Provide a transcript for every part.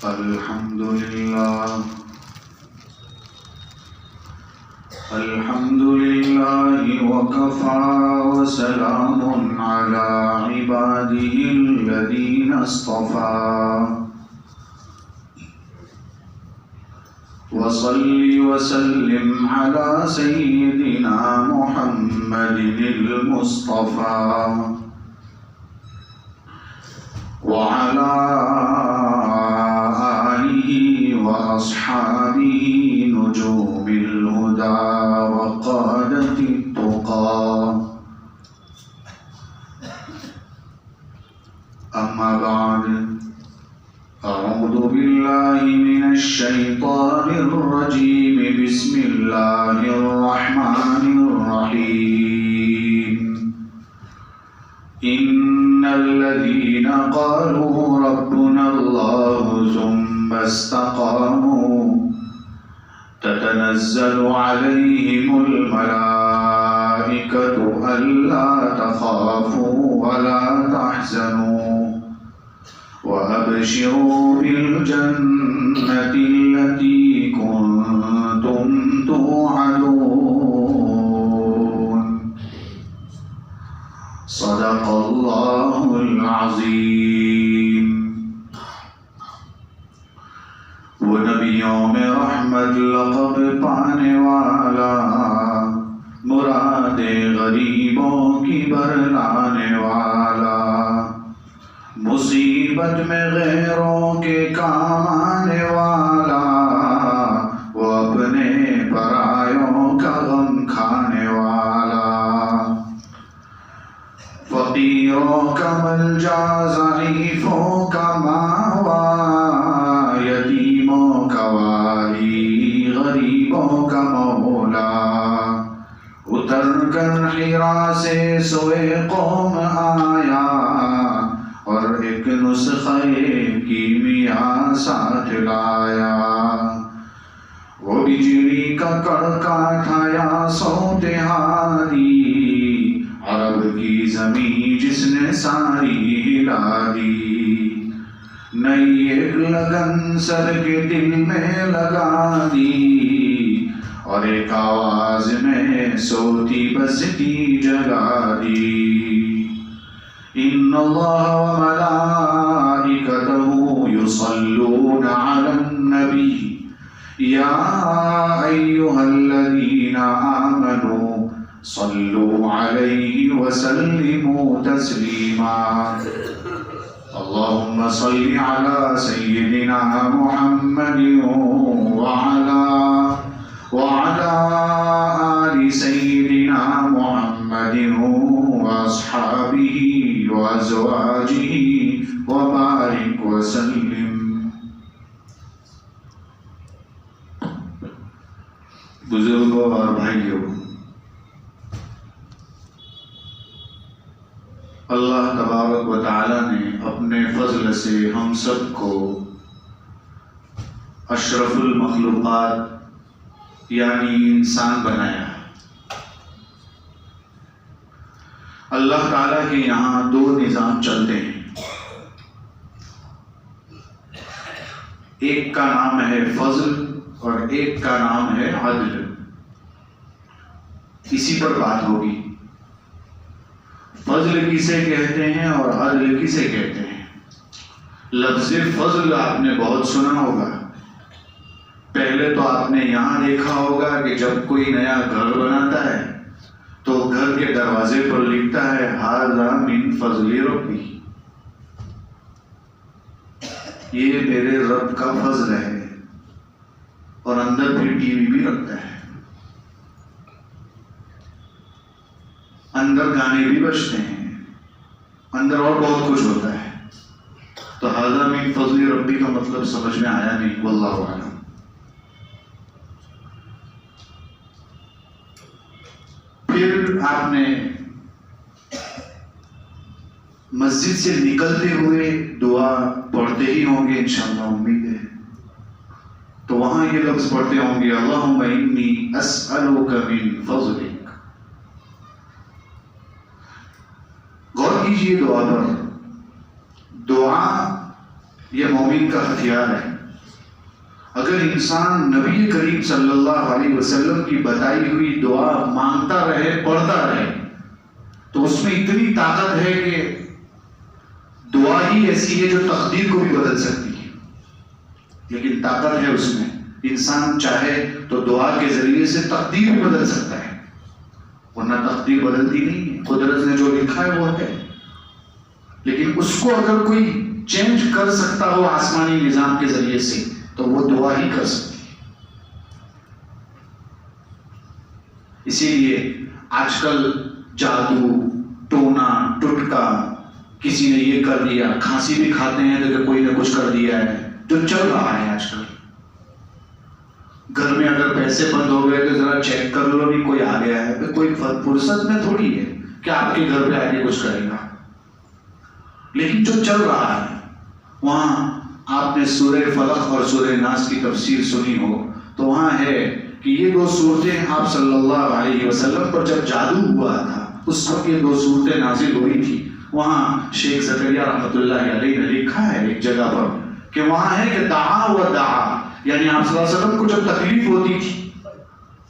الحمد لله وكفى وسلام على عباده الذين اصطفى وصل وسلم على سيدنا محمد المصطفى وعلى آله وأصحابه نجوم الهدى وقادة التقى أما بعد أعوذ بالله من الشيطان الرجيم بسم الله الرحمن الرحيم إن الذين قالوا ربنا الله ثم استقاموا تتنزل عليهم الملائكة ألا تخافوا ولا تحزنوا وأبشروا بالجنة التي كنتم توعدون صدق الله العظيم. وہ نبیوں میں رحمت لقب پانے والا، مراد غریبوں کی برلانے والا، مصیبت میں غیروں کے کام آنے والا، وہ اپنے پرایوں کا غم کھانے والا، فقیروں کا ملجا، ضعیفوں کا ماوا، یتیموں کا والی، غریبوں کا مولا، اتر کر حرا سے سوئے قوم آیا اور ایک نسخہ کیمیا ساتھ لایا، وہ بجلی کا کڑکا تھا یا سوتہاری، عرب کی زمین جس نے ساری ہلا دی، نئی ایک لگن سر کے دل میں لگا دی، اور ایک آواز میں سوتی بستی جگا دی، ان اللہ وملائکتہ یصلون علی النبی یا ایہا الذین آمنوا صلوا علیہ وسلموا تسلیما. اللہم صل علی سیدنا محمد وعلى آل سيدنا محمد وأصحابه وأزواجه وبارك وسلم. بزرگوں اور بھائیوں، اللہ تبارک و تعالی نے اپنے فضل سے ہم سب کو اشرف المخلوقات یعنی انسان بنایا. اللہ تعالیٰ کے یہاں دو نظام چلتے ہیں، ایک کا نام ہے فضل اور ایک کا نام ہے عدل. اسی پر بات ہوگی. فضل کسے کہتے ہیں اور عدل کسے کہتے ہیں؟ لفظ فضل آپ نے بہت سنا ہوگا. پہلے تو آپ نے یہاں دیکھا ہوگا کہ جب کوئی نیا گھر بناتا ہے تو گھر کے دروازے پر لکھتا ہے ھذا من فضل ربی، یہ میرے رب کا فضل ہے، اور اندر پھر ٹی وی بھی رکھتا ہے، اندر گانے بھی بجتے ہیں، اندر اور بہت کچھ ہوتا ہے. تو ھذا من فضل ربی کا مطلب سمجھ میں آیا نہیں، واللہ اعلم. پھر آپ نے مسجد سے نکلتے ہوئے دعا پڑھتے ہی ہوں گے انشاءاللہ، امید ہے. تو وہاں یہ لفظ پڑھتے ہوں گے اللہم انی اسألک من فضلک. غور کیجئے دعا پر. دعا یہ مومن کا ہتھیار ہے. اگر انسان نبی کریم صلی اللہ علیہ وسلم کی بتائی ہوئی دعا مانگتا رہے، پڑھتا رہے، تو اس میں اتنی طاقت ہے کہ دعا ہی ایسی ہے جو تقدیر کو بھی بدل سکتی ہے. لیکن طاقت ہے اس میں، انسان چاہے تو دعا کے ذریعے سے تقدیر بھی بدل سکتا ہے، ورنہ تقدیر بدلتی نہیں ہے. قدرت نے جو لکھا ہے وہ ہے، لیکن اس کو اگر کوئی چینج کر سکتا ہو آسمانی نظام کے ذریعے سے تو وہ دعا ہی کر سکتی ہے. اسی لیے آج کل جادو، ٹونا ٹٹکا، کسی نے یہ کر دیا، کھانسی بھی کھاتے ہیں تو کوئی نے کچھ کر دیا ہے، جو چل رہا ہے آج کل. گھر میں اگر پیسے بند ہو گئے تو ذرا چیک کر لو بھی کوئی آ گیا ہے. کوئی فرصت میں تھوڑی ہے کہ آپ کے گھر پہ آ کے کچھ کرے گا. لیکن جو چل رہا ہے وہاں آپ نے سورہ فلق اور سورہ ناس کی تفسیر سنی ہو تو وہاں ہے کہ یہ دو صورتیں آپ صلی اللہ علیہ وسلم پر جب جادو ہوا تھا اس وقت یہ دو صورتیں نازل ہوئی تھی. وہاں شیخ زکریا رحمۃ اللہ علیہ نے لکھا ہے ایک جگہ پر کہ وہاں ہے کہ دعا و دعا، یعنی آپ صلی اللہ علیہ وسلم کو جب تکلیف ہوتی تھی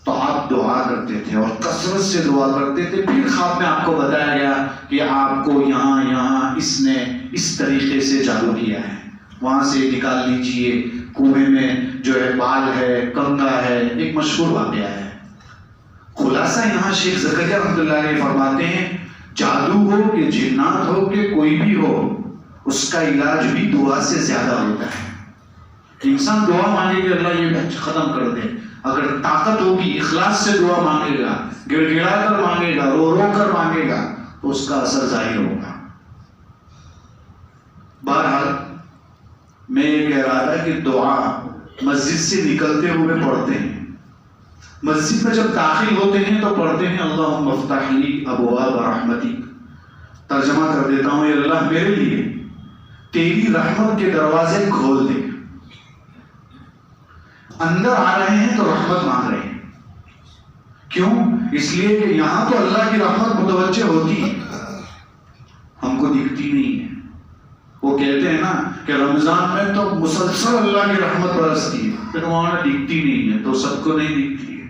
تو آپ دعا کرتے تھے اور کثرت سے دعا کرتے تھے. پھر خواب میں آپ کو بتایا گیا کہ آپ کو یہاں اس نے اس طریقے سے جادو کیا ہے، وہاں سے نکال لیجئے، کنویں میں جو ہے بال ہے، کنگا ہے. ایک مشہور واقعہ ہے. خلاصہ یہاں شیخ زکریا رحمۃ اللہ علیہ فرماتے ہیں جادو ہو کہ جنات ہو کہ کوئی بھی ہو، اس کا علاج بھی دعا سے زیادہ ہوتا ہے. انسان دعا مانگے کہ اللہ یہ ختم کر دے، اگر طاقت ہوگی اخلاص سے دعا مانگے گا، گڑ گڑا کر مانگے گا، رو رو کر مانگے گا تو اس کا اثر ظاہر ہوگا. بہرحال میں یہ کہہ رہا تھا کہ دعا مسجد سے نکلتے ہوئے پڑھتے ہیں، مسجد میں جب داخل ہوتے ہیں تو پڑھتے ہیں اللہم افتح لی ابواب رحمتی. ترجمہ کر دیتا ہوں، اے اللہ میرے لیے تیری رحمت کے دروازے کھول دے. اندر آ رہے ہیں تو رحمت مانگ رہے ہیں. کیوں؟ اس لیے کہ یہاں تو اللہ کی رحمت متوجہ ہوتی ہے، ہم کو دکھتی نہیں ہے. وہ کہتے ہیں نا کہ رمضان میں تو مسلسل اللہ کی رحمت برستی ہے، پھر وہاں دکھتی نہیں ہے. تو سب کو نہیں دکھتی ہے،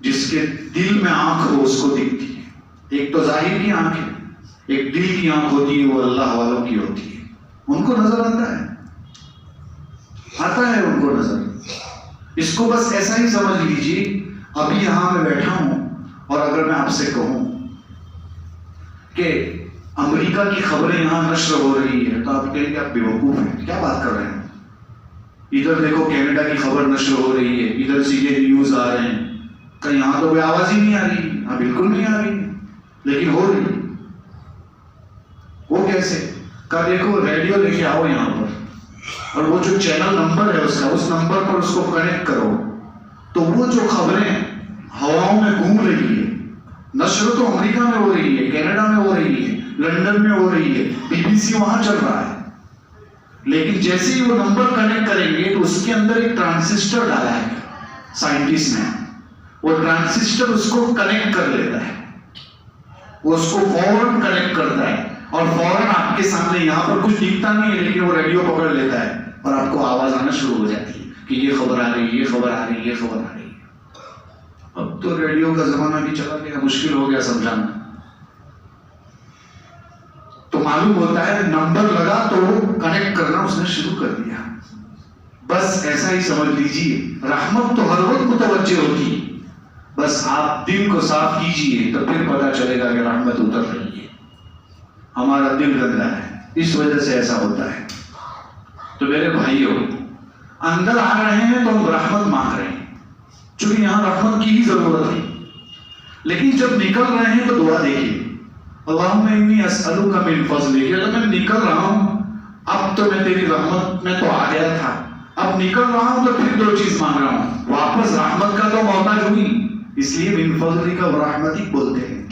جس کے دل میں آنکھ ہو اس کو دکھتی ہے. ایک تو ظاہر کی آنکھ ہے، ایک دل کی آنکھ ہوتی ہے، وہ اللہ والوں کی ہوتی ہے. ان کو نظر آتا ہے ان کو نظر. اس کو بس ایسا ہی سمجھ لیجیے. ابھی یہاں میں بیٹھا ہوں اور اگر میں آپ سے کہوں کہ امریکہ کی خبریں یہاں نشر ہو رہی ہے تو آپ کہیں گے آپ بیوقوف ہیں، کیا بات کر رہے ہیں. ادھر دیکھو کینیڈا کی خبر نشر ہو رہی ہے، ادھر سے یہ نیوز آ رہے ہیں، کہ یہاں تو کوئی آواز ہی نہیں آ رہی. ہاں بالکل نہیں آ رہی، لیکن ہو رہی. وہ کیسے؟ کہ دیکھو ریڈیو لے کے آؤ یہاں پر اور وہ جو چینل نمبر ہے اس کا، اس نمبر پر اس کو کنیکٹ کرو تو وہ جو خبریں ہواؤں میں گھوم رہی ہے، نشر تو امریکہ میں ہو رہی ہے، کینیڈا میں ہو رہی ہے، لندن میں ہو رہی ہے، BBC وہاں چل رہا ہے. لیکن جیسے ہی وہ نمبر کنیکٹ کریں گے تو اس کے اندر ایک ٹرانسسٹر ڈالا ہے سائنٹسٹ نے. وہ ٹرانسسٹر اس کو کنیکٹ کر لیتا ہے، وہ اس کو فوراً کنیکٹ کرتا ہے اور فوراً آپ کے سامنے یہاں پر کچھ دکھتا نہیں ہے لیکن وہ ریڈیو پکڑ لیتا ہے اور آپ کو آواز آنا شروع ہو جاتی ہے کہ یہ خبر آ رہی ہے، یہ خبر آ رہی ہے، یہ خبر آ رہی ہے. اب تو ریڈیو کا زمانہ بھی چلا گیا، مشکل ہو گیا سمجھانا. تو معلوم ہوتا ہے نمبر لگا تو کنیکٹ کرنا اس نے شروع کر دیا. بس ایسا ہی سمجھ لیجیے رحمت تو ہر وقت متوجہ ہوتی ہے، بس آپ دل کو صاف کیجیے تو پھر پتا چلے گا کہ رحمت اتر رہی ہے. ہمارا دل گندا ہے، اس وجہ سے ایسا ہوتا ہے. تو میرے بھائیوں، اندر آ رہے ہیں تو ہم رحمت مانگ رہے ہیں، چونکہ یہاں رحمت کی ہی ضرورت ہے. لیکن جب نکل رہے ہیں تو دعا دیکھیے، اللہم انی اسألک من فضلک. کہ اگر میں نکل رہا ہوں، اب تو میں تیری رحمت میں تو آ گیا تھا، اب نکل رہا ہوں تو پھر دو چیز مانگ رہا ہوں، واپس رحمت کا تو محتاج ہوئی، اس لیے من فضلک و رحمتک بولتے ہیں.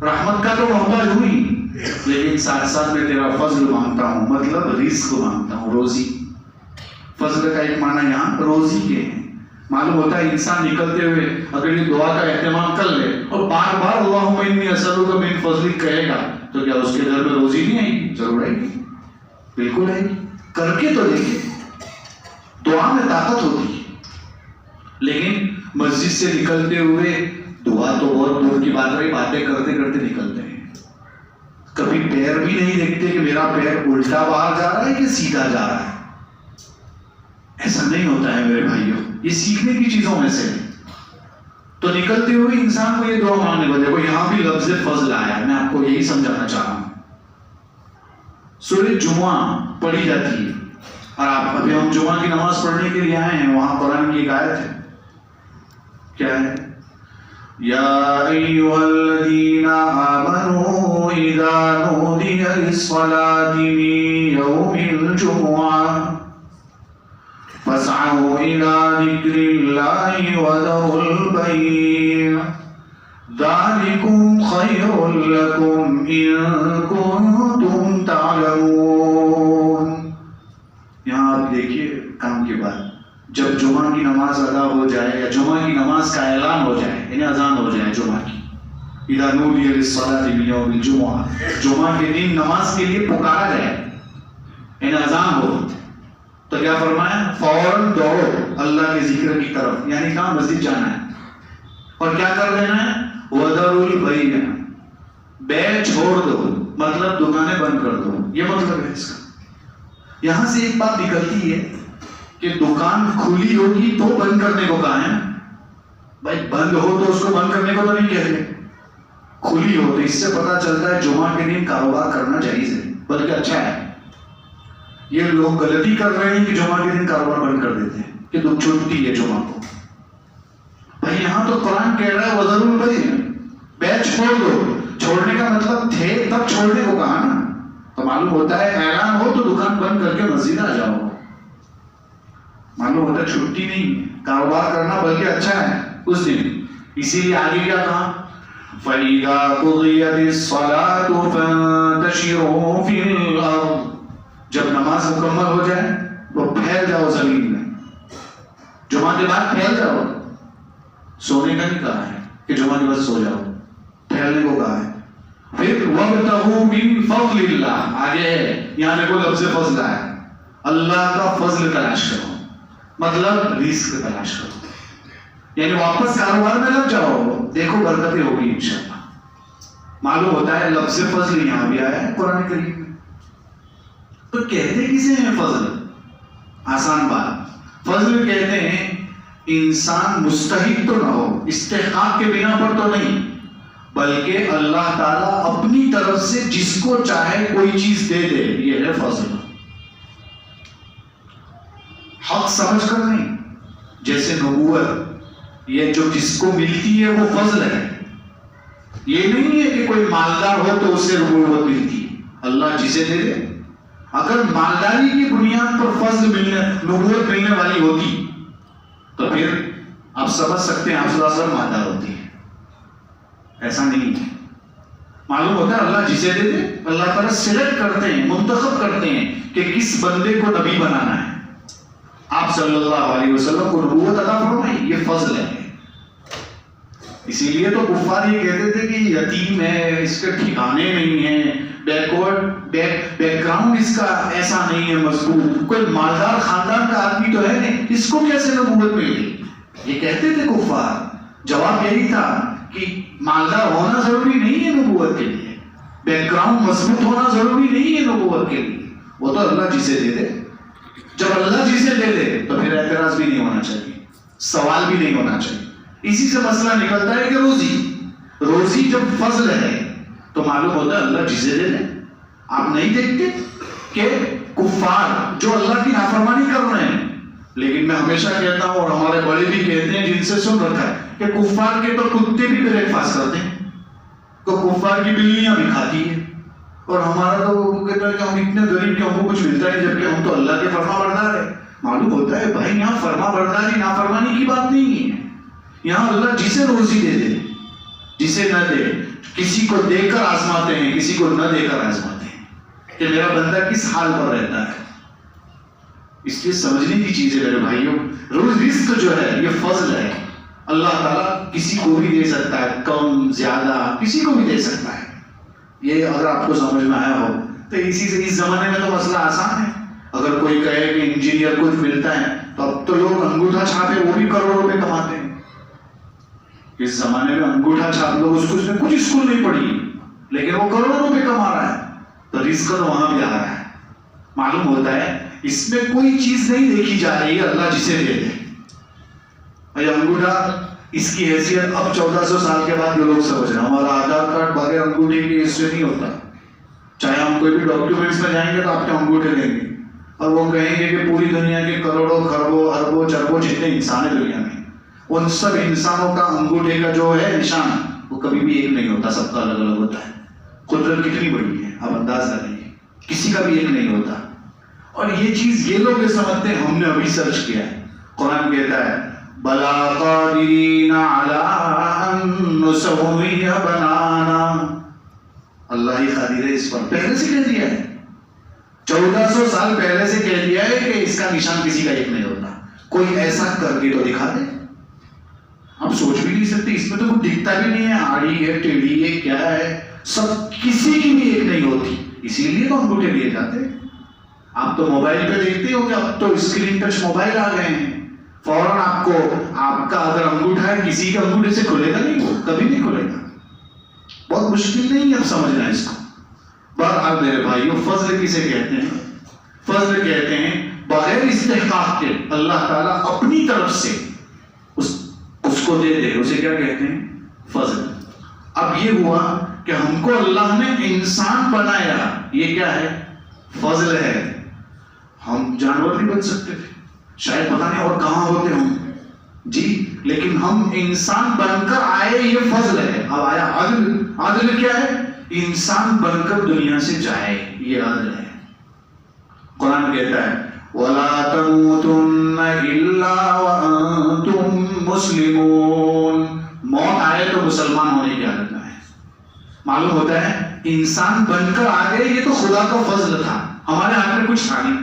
رحمت کا تو محتاج ہوئی لیکن ساتھ ساتھ میں تیرا فضل مانگتا ہوں، مطلب رزق مانگتا ہوں، روزی. فضل کا ایک معنی یہاں روزی کے ہیں. معلوم ہوتا ہے انسان نکلتے ہوئے اگر یہ دعا کا اہتمام کر لے اور بار بار اللہم انی اسألک من فضلک کہے گا تو کیا اس کے گھر میں روزی نہیں آئے گی؟ ضرور آئے گی، بالکل آئے گی. کر کے تو دیکھیں. دعا میں طاقت ہوتی ہے، لیکن مسجد سے نکلتے ہوئے دعا تو بہت دور کی بات رہی، باتیں کرتے کرتے نکلتے ہیں، کبھی پیر بھی نہیں دیکھتے کہ میرا پیر الٹا باہر جا رہا ہے کہ سیدھا جا رہا ہے. ایسا نہیں ہوتا ہے میرے بھائیوں، یہ سیکھنے کی چیزوں میں سے. تو نکلتے ہوئے انسان کو یہ دعا مانگنے کو، دیکھو یہاں بھی لفظ فضل آیا ہے، میں آپ کو یہی سمجھانا چاہ رہا ہوں. سورہ جمعہ پڑھی جاتی ہے، اور آپ ابھی ہم جمعہ کی نماز پڑھنے کے لیے آئے ہیں، وہاں قرآن کی ایک آیت ہے، کیا ہے؟ یا ایھا الذین آمنوا اذا نودی للصلاۃ من یوم الجمعہ فاسعوا الی ذکر اللہ وذروا البیع ذالکم خیر لکم ان کنتم تعلمون. یہاں آپ دیکھیے کام کی بات، جب جمعہ کی نماز ادا ہو جائے یا جمعہ کی نماز کا اعلان ہو جائے، یعنی اذان ہو جائے جمعہ کی، اذا نودی للصلاۃ من یوم الجمعہ، جمعہ کے دن نماز کے لیے پکارا جائے، یعنی اذان ہو، تو کیا فرمایا؟ فوراً دوڑو اللہ کے ذکر کی طرف، یعنی کہاں؟ مسجد جانا ہے، اور کیا کر دینا ہے؟ وَذَرُوا الْبَيْعَ، بیع چھوڑ دو، مطلب دکانیں بند کر دو، یہ مطلب ہے اس کا. یہاں سے ایک بات نکلتی ہے کہ دکان کھلی ہوگی تو بند کرنے کو کہا ہے. بھائی بند ہو تو اس کو بند کرنے کو تو نہیں کہتے، کھلی ہو تو اس سے پتا چلتا ہے جمعہ کے دن کاروبار کرنا جائز ہے، بلکہ اچھا ہے. یہ لوگ غلطی کر رہے ہیں کہ جمعہ کے دن کاروبار بند کر دیتے ہیں کہ دکھ چھوٹتی ہے جمعہ کو. بھائی یہاں تو قرآن کہہ رہا ہے وَذَرُوا الْبَيْعَ، بیع چھوڑ دو. چھوڑنے کا مطلب تھے تب چھوڑنے کو کہا نا، تو معلوم ہوتا ہے اعلان ہو تو دکان بند کر کے مسجد آ جاؤ، معلوم ہوتا ہے چھٹی نہیں، کاروبار کرنا بلکہ اچھا ہے اس دن. اسی لیے آگے کیا کہا؟ فَإِذَا قُضِيَتِ الصَّلَاةُ فَانتَشِرُوا فِي الْأَرْضِ، جب نماز مکمل ہو جائے تو پھیل جاؤ زمین میں، جمعہ کے بعد پھیل جاؤ. سونے کا نہیں کہا ہے کہ جمعہ کے بعد سو جاؤ، پھیلنے کو کہا ہے. پھر وَابْتَغُوا مِن فَضْلِ اللَّهِ، آگے ہے یہاں دیکھو لفظ فضل ہے، اللہ کا فضل تلاش کرو، مطلب رزق تلاش کرو، یعنی واپس کاروبار میں لگ جاؤ، دیکھو برکتیں ہوگی انشاءاللہ. معلوم ہوتا ہے لفظ فضل یہاں بھی آیا ہے قرآن کریم میں. تو کہتے کسے ہیں فضل؟ آسان بات، فضل کہتے ہیں انسان مستحق تو نہ ہو، استحقاق کے بنا پر تو نہیں، بلکہ اللہ تعالیٰ اپنی طرف سے جس کو چاہے کوئی چیز دے دے، یہ ہے فضل. حق سمجھ کر نہیں، جیسے نبوت، یہ جو جس کو ملتی ہے وہ فضل ہے. یہ نہیں ہے کہ کوئی مالدار ہو تو اس سے نبوت ملتی ہے، اللہ جسے دے دے. اگر مالداری کی بنیاد پر فضل ملنے، نبوت ملنے والی ہوتی تو پھر آپ سمجھ سکتے ہیں آپ صلی اللہ علیہ وسلم مالدار ہوتی ہے. ایسا نہیں ہے، معلوم ہوتا ہے اللہ جسے دے دے، اللہ تعالیٰ سلیکٹ کرتے ہیں، منتخب کرتے ہیں کہ کس بندے کو نبی بنانا ہے. آپ صلی اللہ علیہ وسلم کو نبوت عطا فرمائی، یہ فضل ہے. اسی لیے تو کفار یہ کہتے تھے کہ یتیم ہے، اس کے ٹھکانے نہیں ہیں، بیک گراؤنڈ اس کا ایسا نہیں ہے مضبوط، کوئی مالدار خاندان کا آدمی تو ہے نہیں، اس کو کیسے نبوت مل گئی؟ یہ کہتے تھے کفار. جواب یہی تھا کہ مالدار ہونا ضروری نہیں ہے نبوت کے لیے، بیک گراؤنڈ مضبوط ہونا ضروری نہیں ہے نبوت کے لیے، وہ تو اللہ جسے دے دے. جب اللہ جسے دے دے تو پھر اعتراض بھی نہیں ہونا چاہیے، سوال بھی نہیں ہونا چاہیے. اسی سے مسئلہ نکلتا ہے کہ روزی جب فضل ہے تو معلوم ہوتا ہے اللہ جسے دے دے. آپ نہیں دیکھتے کہ کفار جو اللہ کی نافرمانی کر رہے ہیں، لیکن میں ہمیشہ کہتا ہوں اور ہمارے بڑے بھی کہتے ہیں جن سے سن رکھا ہے کہ کفار کے تو کتے بھی بریک فاسٹ کرتے ہیں، تو کفار کی بلیاں بھی کھاتی ہیں، اور ہمارا تو کہتا ہے کہ ہم اتنے غریب کہ ہم کو کچھ ملتا ہے جبکہ ہم تو اللہ کے فرما بردار ہیں. معلوم ہوتا ہے بھائی یہاں فرما برداری نافرمانی کی بات نہیں ہے، یہاں اللہ جسے روزی دے دے، جسے نہ دے. کسی کو دے کر آزماتے ہیں، کسی کو نہ دے کر آزماتے ہیں کہ میرا بندہ کس حال پر رہتا ہے. اس لیے سمجھنے کی چیز ہے میرے بھائیوں، رزق جو ہے یہ فضل ہے. اللہ تعالیٰ کسی کو بھی دے سکتا ہے، کم زیادہ کسی کو بھی دے سکتا ہے. یہ اگر آپ کو سمجھ میں آیا ہو تو اسی سے اس زمانے میں تو مسئلہ آسان ہے. اگر کوئی کہے کہ انجینئر کچھ ملتا ہے تو اب تو لوگ انگوٹھا چھاپے وہ بھی کروڑوں روپے کماتے ہیں. اس زمانے میں انگوٹھا چھاپ لوگ اس نے کچھ اسکول نہیں پڑھی لیکن وہ کروڑوں روپے کما رہا ہے. تو رزق تو وہاں بھی آ رہا ہے. معلوم ہوتا ہے اس میں کوئی چیز نہیں دیکھی جا رہی ہے, اللہ جسے دے دے. بھائی انگوٹھا اس کی حیثیت اب 1400 سال کے بعد جو لوگ سمجھ رہے ہیں, ہمارا آدھار کارڈ بغیر انگوٹھے کے اس سے نہیں ہوتا. چاہے ہم کوئی بھی ڈاکیومنٹس میں جائیں گے تو آپ کے انگوٹھے دیں گے اور وہ کہیں گے کہ پوری دنیا کے کروڑوں خربوں اربوں چربوں جتنے انسان ہیں دنیا میں, ان سب انسانوں کا انگوٹھے کا جو ہے نشان وہ کبھی بھی ایک نہیں ہوتا, سب کا الگ الگ ہوتا ہے. قدرت کتنی بڑی ہے آپ انداز لگائیے, کسی کا بھی ایک نہیں ہوتا. اور یہ چیز یہ لوگ سمجھتے ہیں, ہم نے ابھی سرچ کیا ہے. قرآن کہتا ہے بلا قادرین علی ان نسوی بنانا, اللہ ہی قادر ہے اس پر. پہلے سے کہہ دیا ہے, 1400 سال پہلے سے کہہ دیا ہے کہ اس کا نشان کسی کا ایک نہیں ہوتا. کوئی ایسا کر کے تو دکھا دے. آپ سوچ بھی نہیں سکتے, اس میں تو کچھ دکھتا بھی نہیں ہے, آڑی ہے ٹیڑھی ہے کیا ہے, سب کسی کی بھی ایک نہیں ہوتی. اسی لیے تو انگوٹھے لیے جاتے. آپ تو موبائل پہ دیکھتے ہو کہ اب تو اسکرین ٹچ موبائل آ گئے ہیں, فوراً آپ کو آپ کا اگر انگوٹھا ہے کسی کے انگوٹھے سے کھلے گا نہیں, وہ کبھی نہیں کھلے گا. بہت مشکل نہیں ہے اب سمجھنا اس کو. بہرحال میرے بھائیوں, فضل کسے کہتے ہیں؟ فضل کہتے ہیں بغیر استحقاق کے اللہ تعالیٰ اپنی طرف سے اس کو دے دے, اسے کیا کہتے ہیں؟ فضل. اب یہ ہوا کہ ہم کو اللہ نے انسان بنایا, یہ کیا ہے؟ فضل ہے. ہم جانور نہیں بن سکتے تھے, شاید پتہ نہیں اور کہاں ہوتے ہوں جی, لیکن ہم انسان بن کر آئے, یہ فضل ہے. اب آیا عدل. عدل کیا ہے؟ انسان بن کر دنیا سے جائے, یہ عدل ہے. قرآن کہتا ہے وَلَا تَمُوتُنَّ إِلَّا وَأَنْتُمْ مُسْلِمُونَ, موت آئے تو مسلمان ہونے کی حالت میں ہے. معلوم ہوتا ہے انسان بن کر آ گئے, یہ تو خدا کا فضل تھا, ہمارے ہاتھ میں کچھ تھا نہیں.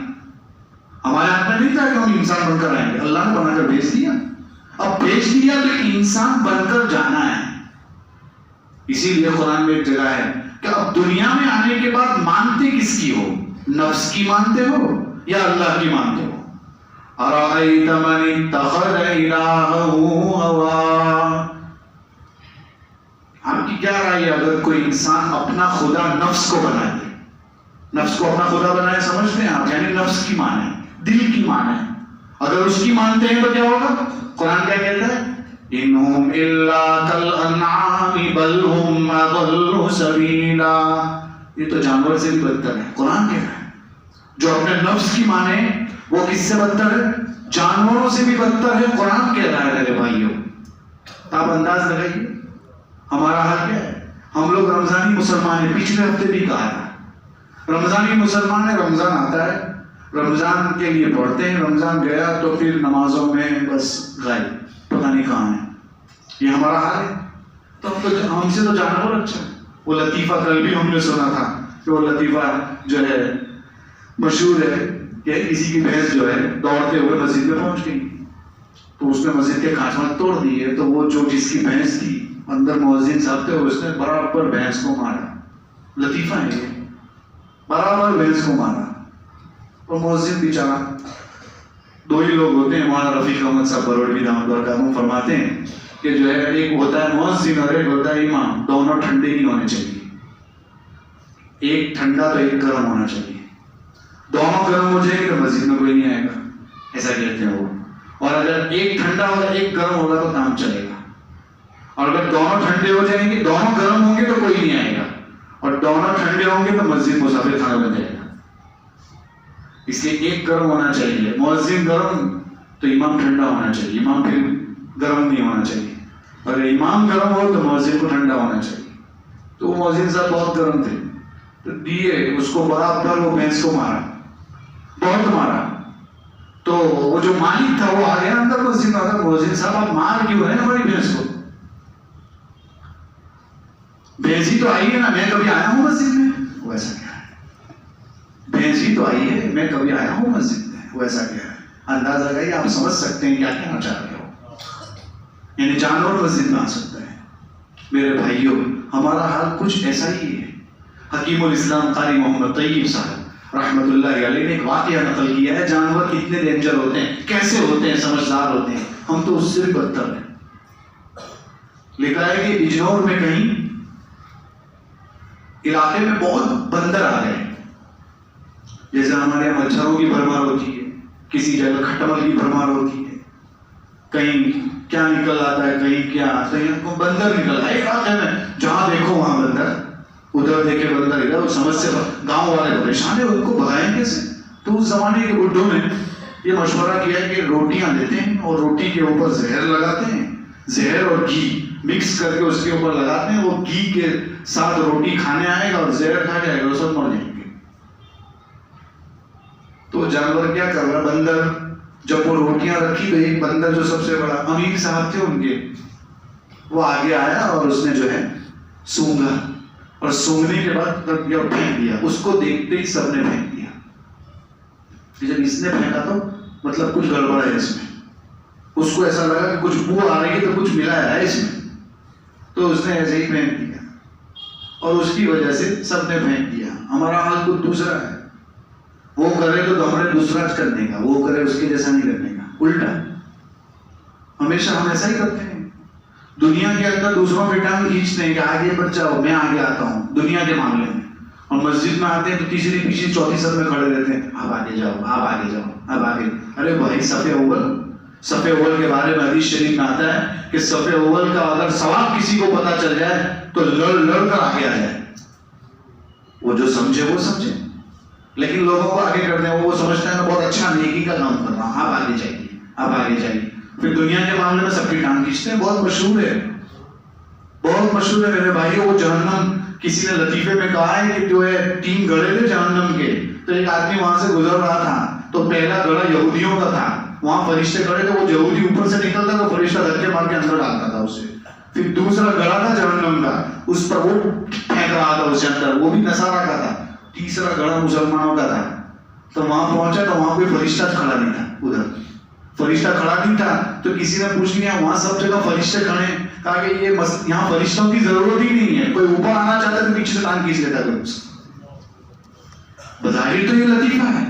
ہمارے ہاتھ میں نہیں تھا کہ ہم انسان بن کر آئیں گے, اللہ نے بنا کر بھیج دیا. اب بھیج دیا تو انسان بن کر جانا ہے. اسی لیے قرآن میں ایک جگہ ہے کہ اب دنیا میں آنے کے بعد مانتے کس کی ہو؟ نفس کی مانتے ہو یا اللہ کی مانتے ہو؟ أَرَأَيْتَ مَنِ اتَّخَذَ إِلَٰهَهُ هَوَاهُ, آپ کی کیا رائے ہے اگر کوئی انسان اپنا خدا نفس کو بنا دے؟ نفس کو اپنا خدا بنائے, سمجھتے ہیں آپ؟ یعنی نفس کی مانے, دل کی مانے. اگر اس کی مانتے ہیں تو کیا ہوگا؟ قرآن کیا کہتا ہے؟ إِنْهُمْ إِلَّا كَالْأَنْعَامِ بَلْ هُمْ أَضَلُّ سَبِيلًا, یہ تو جانور سے بھی بدتر ہے. قرآن کہہ رہا ہے جو اپنے نفس کی مانے وہ کس سے بدتر ہے؟ جانوروں سے بھی بدتر ہے. قرآن کہہ رہا ہے میرے بھائیوں. آپ انداز لگائیے ہمارا حال کیا ہے. ہم لوگ رمضانی مسلمان ہیں, پچھلے ہفتے بھی کہا تھا رمضانی مسلمان ہے. رمضان آتا ہے, رمضان کے لیے پڑھتے ہیں, رمضان گیا تو پھر نمازوں میں بس غائب, پتہ نہیں کہاں ہے. یہ ہمارا حال ہے. تو ہم سے تو جانور اچھا. وہ لطیفہ کل بھی ہم نے سنا تھا کہ وہ لطیفہ جو ہے مشہور ہے کہ کسی کی بھینس جو ہے دوڑتے ہوئے مسجد میں پہنچ گئی, تو اس نے مسجد کے کھانچ توڑ دیے, تو وہ جو جس کی بھینس تھی اندر مؤذن صاحب تھے, اس نے برابر بھینس کو مارا. لطیفہ ہے یہ, برابر بھینس کو مارا. اور مؤذن بیچارہ, دو ہی لوگ ہوتے ہیں, مولانا رفیق احمد صاحب بروڑوی دامت برکاتہم فرماتے ہیں کہ جو ہے ایک ہوتا ہے مؤذن اور ایک ہوتا ہے امام, دونوں ٹھنڈے نہیں ہونے چاہیے. ایک ٹھنڈا تو ایک گرم ہونا چاہیے. دونوں گرم ہو جائیں گے تو مسجد میں کوئی نہیں آئے گا, ایسا کہتے ہیں وہ. اور اگر ایک ٹھنڈا ہوگا ایک گرم ہوگا تو کام چلے گا. اور اگر دونوں ٹھنڈے ہو جائیں گے, دونوں گرم ہوں گے تو کوئی نہیں آئے گا, اور دونوں ٹھنڈے ہوں گے تو مسجد مسافر خانہ بن جائے گا. اس لیے ایک گرم ہونا چاہیے. مؤذن گرم تو امام ٹھنڈا ہونا چاہیے, امام پھر گرم نہیں ہونا چاہیے. اگر امام گرم ہو تو مؤذن کو ٹھنڈا ہونا چاہیے. تو وہ مؤذن صاحب بہت گرم تھے, تو دیے اس کو برابر وہ بھینس کو مارا, بہت مارا. تو وہ جو مالک تھا وہ آ گیا اندر مسجد میں, اگر مؤذن صاحب آپ مار کیوں رہے ہیں ہماری بھینس کو؟ بھینس ہی تو آئی ہے نا, میں کبھی آیا ہوں مسجد میں, ویسا کیا ہے. بھینس ہی تو آئی ہے, میں کبھی آیا ہوں مسجد میں, ویسا کیا ہے. انداز لگائیے, آپ سمجھ سکتے ہیں کیا کہنا چاہ رہے ہو. یعنی جانور مسجد میں آ سکتا ہے. میرے بھائیوں, ہمارا حال کچھ ایسا ہی ہے. حکیم الاسلام قاری محمد طیب صاحب رحمت اللہ علیہ نے ایک واقعہ نقل کیا ہے، جانور کتنے ڈینجر ہوتے ہیں، کیسے ہوتے ہیں، سمجھدار ہوتے ہیں، ہم تو اس سے بھی بدتر ہیں۔ لکھا ہے کہ بجنور میں کہیں علاقے میں بہت بندر آ گئے، جیسے ہمارے یہاں مچھروں کی بھرمار ہوتی ہے، کسی جگہ کھٹمل کی بھرمار ہوتی ہے، کہیں کیا نکل آتا ہے، کہیں کیا، کہیں کو بندر نکل آئے علاقے میں، جہاں دیکھو وہاں بندر، ادھر دیکھے بندر ادھر، وہ سمجھ سے گاؤں والے پریشان ہیں، ان کو بھگائیں کیسے؟ تو اس زمانے کے بڈھوں نے یہ مشورہ کیا کہ روٹیاں لیتے ہیں اور روٹی کے اوپر زہر لگاتے ہیں، زہر اور گھی مکس کر کے اس کے اوپر لگاتے ہیں، وہ گھی کے ساتھ روٹی کھانے آئے گا اور زہر کھا جائے گا، وہ سب مر جائیں گے۔ تو جانور کیا کر رہا، بندر جب وہ روٹیاں رکھی تو ایک بندر جو سب سے بڑا امیر صاحب تھے ان کے، وہ آگے آیا اور اس نے جو ہے سونگا، اور سونگنے کے بعد پھینک دیا، اس کو دیکھتے ہی سب نے پھینک دیا۔ جب اس نے پھینکا تو مطلب کچھ گڑبڑ ہے اس میں، اس کو ایسا لگا کہ کچھ بو آ رہی ہے تو کچھ ملا ہے اس میں، تو اس نے ایسے ہی پھینک دیا، اور اس کی وجہ سے سب نے پھینک دیا۔ ہمارا حال کچھ دوسرا ہے، وہ کرے تو ہمیں دوسرا کرنے کا، وہ کرے اس کے جیسا نہیں کرنے کا، الٹا۔ ہمیشہ ہم ایسا ہی کرتے ہیں، دنیا کے اندر دوسروں پہ ٹانگ کھینچتے ہیں کہ آگے بڑھ جاؤ، میں آگے آتا ہوں دنیا کے معاملے میں، اور مسجد میں آتے ہیں تو تیسری پیچھے چوتھی سب میں کھڑے رہتے ہیں، آپ آگے جاؤ، آپ آگے جاؤ، آپ آگے۔ ارے بھائی صف اول کے بارے میں حدیث شریف میں آتا ہے کہ صف اول کا اگر ثواب کسی کو پتا چل جائے تو لڑ لڑ کر آگے آ جائے، وہ جو سمجھے وہ سمجھے، لیکن لوگوں کو آگے کرتے ہیں، وہ سمجھتے ہیں میں بہت اچھا نیکی کا کام کر رہا ہوں، آپ آگے جائیے، آپ آگے جائیے۔ پھر دنیا کے معاملے میں سب کی ٹانگ کھینچتے ہیں، بہت مشہور ہے، بہت مشہور ہے میرے بھائی۔ وہ جہنم کسی نے لطیفے میں کہا ہے کہ جو ہے 3 گڑھے تھے جہنم کے، تو ایک آدمی وہاں سے گزر رہا تھا تو پہلا گڑھا یہودیوں کا تھا، وہاں فرشتے کھڑے تھے، وہ یہودی اوپر سے نکلتا تو فرشتہ دھکے مار کے اندر ڈالتا تھا اسے۔ پھر دوسرا گڑھا تھا جہنم کا، اس پر وہ پھینک رہا تھا اسے اندر، وہ بھی نصارہ کا تھا۔ تیسرا گڑھا مسلمانوں کا تھا، تو وہاں پہنچا تو وہاں کوئی فرشتہ کھڑا نہیں تھا، ادھر فرشتہ کھڑا نہیں تھا، تو کسی نے پوچھ لیا وہاں سب جگہ فرشتے کھڑے ہیں، کہا کہ یہ یہاں فرشتوں کی ضرورت ہی نہیں ہے، کوئی اوپر آنا چاہتا ہے تو پیچھے سے ٹانگ کھینچ لیتا کوئی۔ بظاہر تو یہ لطیفہ ہے،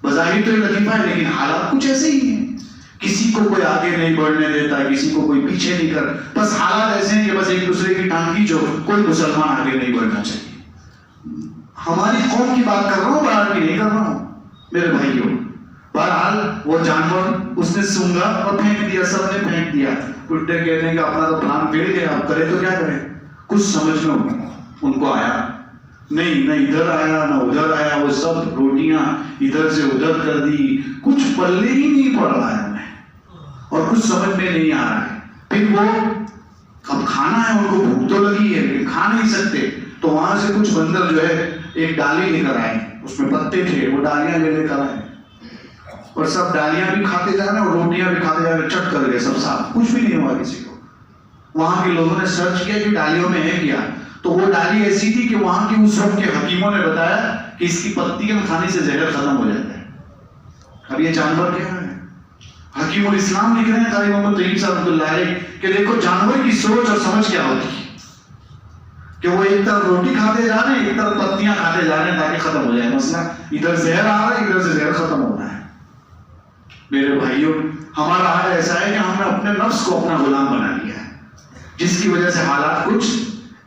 بظاہر تو یہ لطیفہ ہے، لیکن حالات کچھ ایسے ہی ہیں، کسی کو کوئی آگے نہیں بڑھنے دیتا، کسی کو کوئی پیچھے نہیں کر، بس حالات ایسے ہیں کہ بس ایک دوسرے کی ٹانگ کھینچو، کوئی مسلمان آگے نہیں بڑھنا چاہیے۔ ہماری قوم کی بات کر رہا ہوں، باہر کی نہیں کر رہا ہوں میرے بھائیوں۔ بہرحال وہ جانور اس نے سونگا اور پھینک دیا، سب نے پھینک دیا۔ بڈھے کہتے ہیں کہ اپنا تو پلان فیل گیا، اب کرے تو کیا کرے، کچھ سمجھ لو ان کو آیا نہیں، نہ ادھر آیا نہ ادھر آیا، وہ سب روٹیاں ادھر سے ادھر کر دی، کچھ پلے ہی نہیں پڑ رہا ہے انہیں، اور کچھ سمجھ میں نہیں آ رہا ہے۔ پھر وہ اب کھانا ہے، ان کو بھوک تو لگی ہے لیکن کھا نہیں سکتے، تو وہاں سے کچھ بندر جو ہے ایک ڈالی لے کر آئے، اس میں پتے تھے، وہ ڈالیاں لے کر آئے، اور سب ڈالیاں بھی کھاتے جا رہے ہیں اور روٹیاں بھی کھاتے جا رہے ہیں، چٹ کر گئے سب صاف، کچھ بھی نہیں ہوا کسی کو۔ وہاں کے لوگوں نے سرچ کیا کہ ڈالیوں میں ہے کیا، تو وہ ڈالی ایسی تھی کہ وہاں کے اس وقت کے حکیموں نے بتایا کہ اس کی پتیاں کھانے سے زہر ختم ہو جاتا ہے۔ اب یہ جانور کیا ہے، حکیم الاسلام لکھ رہے ہیں قاری محمد طیب صاحب رحمۃ اللہ علیہ کہ دیکھو جانور کی سوچ اور سمجھ کیا ہوتی ہے، کہ وہ ایک طرف روٹی کھاتے جا رہے ہیں، ایک طرف پتیاں کھاتے جا رہے ہیں تاکہ ختم ہو جائے مسئلہ، ادھر زہر آ رہا ہے، ادھر سے زہر ختم ہو رہا ہے۔ میرے بھائیوں، ہمارا حال ایسا ہے کہ ہم نے اپنے نفس کو اپنا غلام بنا لیا ہے، جس کی وجہ سے حالات کچھ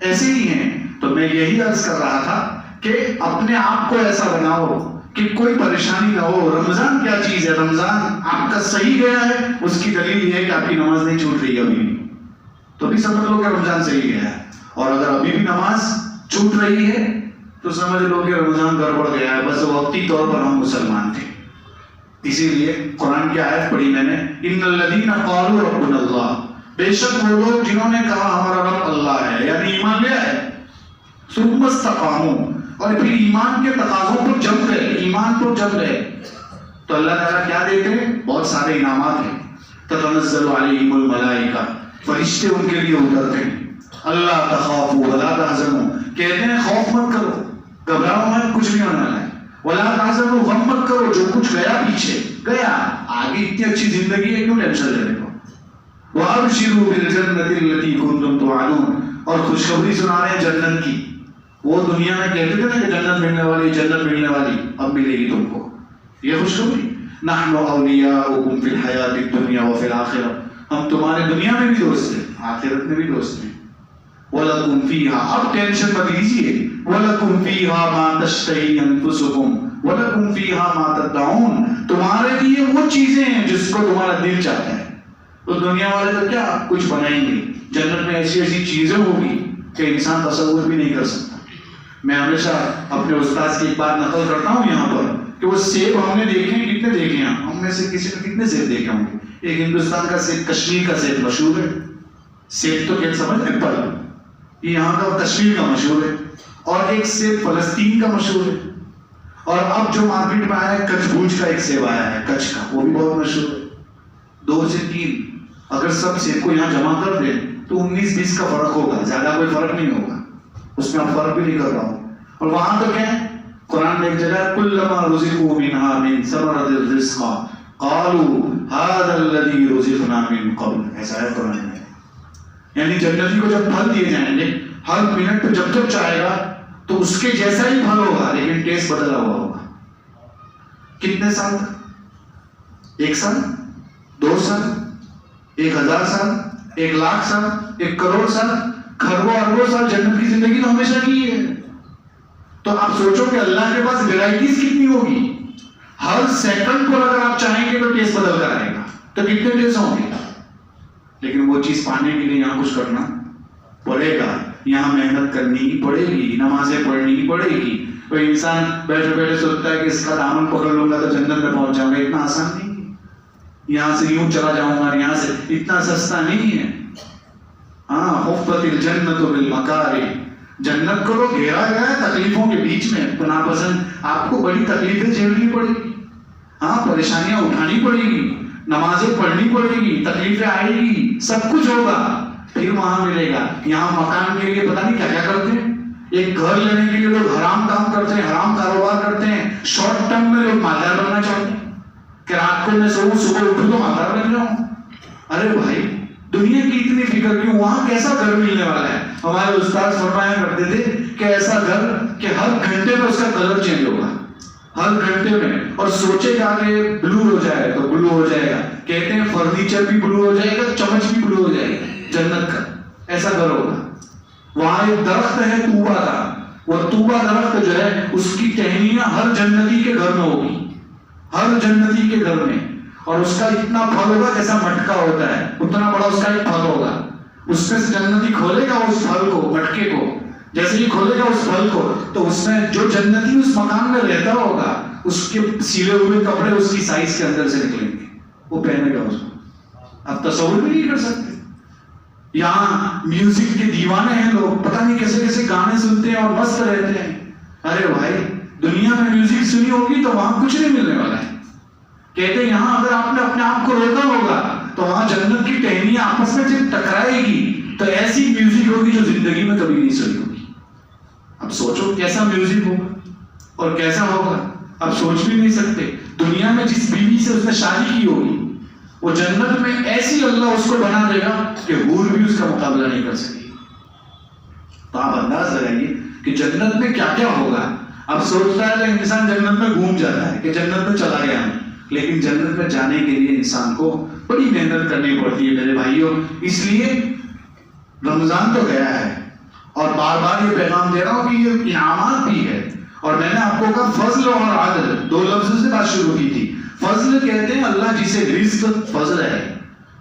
ایسے ہی ہیں۔ تو میں یہی عرض کر رہا تھا کہ اپنے آپ کو ایسا بناؤ کہ کوئی پریشانی نہ ہو۔ رمضان کیا چیز ہے، رمضان آپ کا صحیح گیا ہے، اس کی دلیل یہ ہے کہ آپ کی نماز نہیں چھوٹ رہی ابھی بھی، تو بھی سمجھ لو کہ رمضان صحیح گیا ہے، اور اگر ابھی بھی نماز چھوٹ رہی ہے تو سمجھ لو کہ رمضان گڑبڑ گیا ہے، بس وقتی طور پر ہم مسلمان تھے۔ اسی لیے قرآن کی آیت پڑھی میں نے، ان الذین قالوا ربنا اللہ، بے شک وہ لوگ جنہوں نے کہا ہمارا رب اللہ ہے، یعنی ایمان لے آئے، ثم استقاموا، اور پھر ایمان کے تقاضوں پر جم گئے، ایمان پر جم گئے، تو اللہ تعالیٰ کیا دیتے ہیں؟ بہت سارے انعامات ہیں۔ تتنزل علیہم الملائکہ، فرشتے ان کے لیے اترتے ہیں، اللہ تخافوا ولا تحزنوا، کہتے ہیں خوف مت کرو، گھبراؤ مت، کچھ نہیں ہونے والا ہے، ولا تحزنوا، غم مت کرو، جو کچھ گیا پیچھے گیا، آگے اتنی اچھی زندگی ہے، کیوں ٹینشن لینے کو، وابشروا بالجنۃ التي كنتم توعدون، اور خوشخبری سنا رہے ہیں جنت کی، وہ دنیا میں کہتے تھے نا کہ جنت ملنے والی، جنت ملنے والی، اب ملے گی تم کو یہ خوشخبری. نحن اولیاؤکم فی الحیات الدنیا وفی الآخرہ، ہم تمہارے دنیا میں بھی دوست ہیں، آخرت میں بھی دوست ہیں. وَلَكُمْ فِيهَا، اب ٹینشن مت لیجیے. وَلَكُمْ فِيهَا مَا تَشْتَهِي أَنفُسُكُمْ وَلَكُمْ فِيهَا مَا تَدَّعُونَ، تمہارے لیے وہ چیزیں ہیں جس کو تمہارا دل چاہتا ہے. تو دنیا والے تو کیا کچھ بنائیں گے، جنت میں ایسی ایسی چیزیں ہوگی کہ انسان تصور بھی نہیں کر سکتا. میں ہمیشہ اپنے استاد کی ایک بات نقل کرتا ہوں یہاں پر کہ وہ سیب ہم نے دیکھے ہیں، کتنے دیکھے ہیں ہم میں سے کسی نے کتنے سیب دیکھے ہوں گے. ایک ہندوستان کا سیب، کشمیر کا سیب مشہور ہے. سیب تو کیا سمجھ ایپل، یہ یہاں کا کشمیر کا مشہور ہے. اور ایک سیب فلسطین کا مشہور ہے. اور اب جو مارکیٹ میں آیا ہے کچھ بھوج کا ایک سیب آیا ہے، کچھ کا، وہ بھی بہت مشہور ہے. 2 سے 3 اگر سب سیب کو یہاں جمع کر دیں تو 19-20 کا فرق ہوگا، زیادہ کوئی فرق نہیں ہوگا. اس میں آپ فرق بھی نہیں کر رہا ہوں. اور وہاں تو کیا ہے، قرآن میں ایک جگہ کلما رزقوا منها من ثمرۃ الرزق قالوا هذا الذي رزقنا من قبل، ایسا ہے قرآن میں. یعنی جنتی کو جب پھل دیے جائیں گے ہر منٹ پہ جب جب چاہے گا تو اس کے جیسا ہی پھل ہوگا لیکن ٹیسٹ بدلا ہوا ہوگا. کتنے سال تک؟ 1 سال، 2 سال، 1000 سال، 1,00,000 سال، 1 کروڑ سال، کھربوں اربوں سال. جنت کی زندگی تو ہمیشہ کی ہے. تو آپ سوچو کہ اللہ کے پاس ویرائٹیز کتنی ہوگی. ہر سیکنڈ کو اگر آپ چاہیں گے تو ٹیسٹ بدل کر آئے گا. تو کتنے ٹیسٹ ہوں گے. لیکن وہ چیز پانے کے لیے یہاں کچھ کرنا پڑے گا، یہاں محنت کرنی پڑے گی، نمازیں پڑھنی پڑے گی. کوئی انسان بیٹھے بیٹھے سوچتا ہے کہ اس کا دامن پکڑ لوں گا تو جنت میں پہنچ جاؤں گا. اتنا آسان نہیں ہے. یہاں سے یوں چلا جاؤں گا، یہاں سے، اتنا سستا نہیں ہے. ہاں، حفت الجنت بالمکارہ، جنت کو تو گھیرا گیا ہے تکلیفوں کے بیچ میں. ناپسند آپ کو بڑی تکلیفیں جھیلنی پڑے گی. ہاں، پریشانیاں اٹھانی پڑے گی، نمازیں پڑھنی پڑے گی، تکلیفیں آئے گی، سب کچھ ہوگا، پھر وہاں ملے گا. یہاں مکان کے لیے پتہ نہیں کیا کیا کرتے ہیں. ایک گھر لینے کے لیے لوگ حرام کام کرتے ہیں، حرام کاروبار کرتے ہیں. شارٹ ٹرم میں لوگ مالدار بننا چاہتے ہیں کہ رات کو میں سوؤں صبح اٹھوں تو مالدار بن جاؤں. ارے بھائی، دنیا کی اتنی فکر کیوں؟ وہاں کیسا گھر ملنے والا ہے. ہمارے استاد فرمایا کرتے تھے کہ ایسا گھر کہ ہر گھنٹے میں اس کا کلر چینج ہوگا، ہر گھنٹے میں. اور سوچے جا کے بلو ہو جائے تو بلو ہو جائے گا. کہتے ہیں فرنیچر بھی بلو ہو جائے گا، چمچ بھی بلو ہو جائے گا. جنت کا ایسا گھر ہوگا. وہاں ایک درخت ہے طوبہ کا، وہ طوبہ درخت جو ہے اس کی ٹہنیاں ہر جنتی کے گھر میں ہوگی، ہر جنتی کے گھر میں. اور اس کا اتنا پھل ہوگا جیسا مٹکا ہوتا ہے، اتنا بڑا اس کا ایک پھل ہوگا. اس میں سے جنتی کھولے گا اس پھل کو، مٹکے کو، جیسے ہی کھولے گا اس پھل کو تو اس میں جو جنتی اس مکان میں رہتا ہوگا اس کے سیلے ہوئے کپڑے اس کی سائز کے اندر سے نکلیں گے، وہ پہنے گا اس کو. آپ تصور بھی نہیں کر سکتے. یہاں میوزک کے دیوانے ہیں لوگ، پتہ نہیں کیسے کیسے گانے سنتے ہیں اور مست رہتے ہیں. ارے بھائی، دنیا میں میوزک سنی ہوگی تو وہاں کچھ نہیں ملنے والا ہے. کہتے ہیں یہاں اگر آپ نے اپنے آپ کو روکا ہوگا تو وہاں جنت کی ٹہنیاں آپس میں جب ٹکرائے گی تو ایسی میوزک ہوگی جو زندگی میں کبھی نہیں سنی ہوگی. اب سوچو کیسا میوزک ہوگا اور کیسا ہوگا، اب سوچ بھی نہیں سکتے. دنیا میں جس بیوی سے اس نے شادی کی ہوگی وہ جنت میں ایسی اللہ اس کو بنا دے گا کہ حور بھی اس کا مقابلہ نہیں کر سکے. تو آپ انداز لگائیے کہ جنت میں کیا کیا ہوگا. اب سوچتا ہے کہ انسان جنت میں گھوم جاتا ہے کہ جنت میں چلا گیا ہوں، لیکن جنت میں جانے کے لیے انسان کو بڑی محنت کرنی پڑتی ہے میرے بھائیوں. اس لیے رمضان تو گیا ہے اور بار بار یہ پیغام دے رہا ہوں کہ یہ انعامات بھی ہے. اور میں نے آپ کو کہا فضل اور عدل، 2 لفظ سے بات شروع کی تھی. فضل کہتے ہیں اللہ جسے رزق فضل ہے،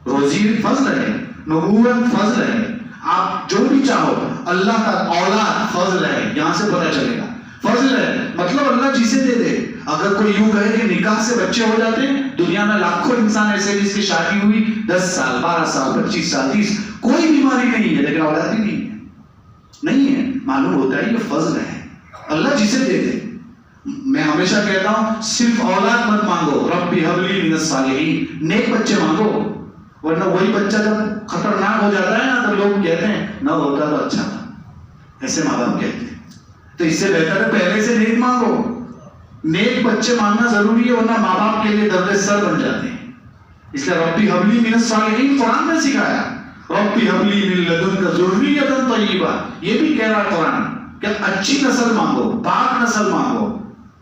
روزی فضل ہے، نبوت فضل ہے، آپ جو بھی چاہو. اللہ کا اولاد فضل ہے، یہاں سے پتہ چلے گا. فضل ہے مطلب اللہ جسے دے دے. اگر کوئی یوں کہے کہ نکاح سے بچے ہو جاتے ہیں، دنیا میں لاکھوں انسان ایسے جس کی شادی ہوئی 10 سال 12 سال 25 سال 30، کوئی بیماری نہیں ہے لیکن اولاد ہی نہیں ہے. نہیں ہے، معلوم ہوتا ہے یہ فضل ہے، اللہ جسے دے دے. میں ہمیشہ کہتا ہوں صرف اولاد مت مانگو، رب هب لي من الصالحين، نیک بچے مانگو. ورنہ وہی بچہ جب خطرناک ہو جاتا ہے نا تو لوگ کہتے ہیں نہ ہوتا تو اچھا تھا، ایسے ماں باپ کہتے ہیں. تو اس سے بہتر ہے پہلے سے نیک مانگو. نیک بچے مانگنا ضروری ہے ورنہ ماں باپ کے لیے درد سر بن جاتے ہیں. اس لیے رب هب لي من الصالحين قرآن میں سکھایا، رب هب لي من لدنك ذرية طیبہ. یہ بھی کہہ رہا قرآن کہ اچھی نسل مانگو، پاک نسل مانگو،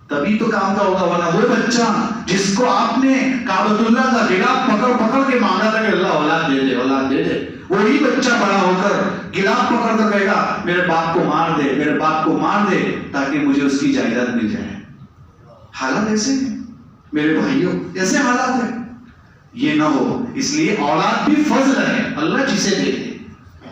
تبھی تو کام کا ہوگا. ورنہ وہ بچہ جس کو آپ نے کعبۃ اللہ کا غلاف پکڑ پکڑ کے مانگا تھا کہ اللہ اولاد دے دے، اولاد دے دے، وہی بچہ بڑا ہو کر غلاف پکڑ کر کہے گا میرے باپ کو مار دے، میرے باپ کو مار دے تاکہ مجھے اس کی جائیداد مل جائے. حالات ایسے ہیں میرے بھائیوں، ایسے حالات ہیں. یہ نہ ہو. اس لیے اولاد بھی فضل ہے، اللہ جسے دے دے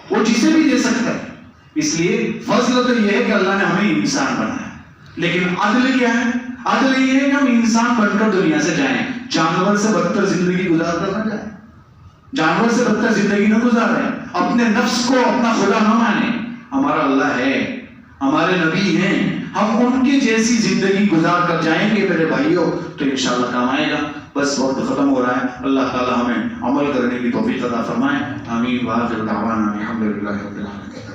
وہ جسے بھی دے سکتا ہے. اس لیے فضل تو یہ ہے کہ اللہ نے ہمیں انسان بنایا. لیکن عدل کیا ہے؟ عدل یہ ہے کہ ہم انسان بن کر دنیا سے جائیں، جانور سے بدتر زندگی گزار کر نہ جائیں. جانور سے بدتر زندگی نہ گزاریں، اپنے نفس کو اپنا خدا نہ مانیں. ہمارا اللہ ہے، ہمارے نبی ہیں، ہم ان کی جیسی زندگی گزار کر جائیں گے میرے بھائیوں تو انشاءاللہ کام آئے گا. بس وقت ختم ہو رہا ہے. اللہ تعالی ہمیں عمل کرنے کی توفیق عطا فرمائے. آمین. وآخر دعوانا الحمدللہ رب العالمین.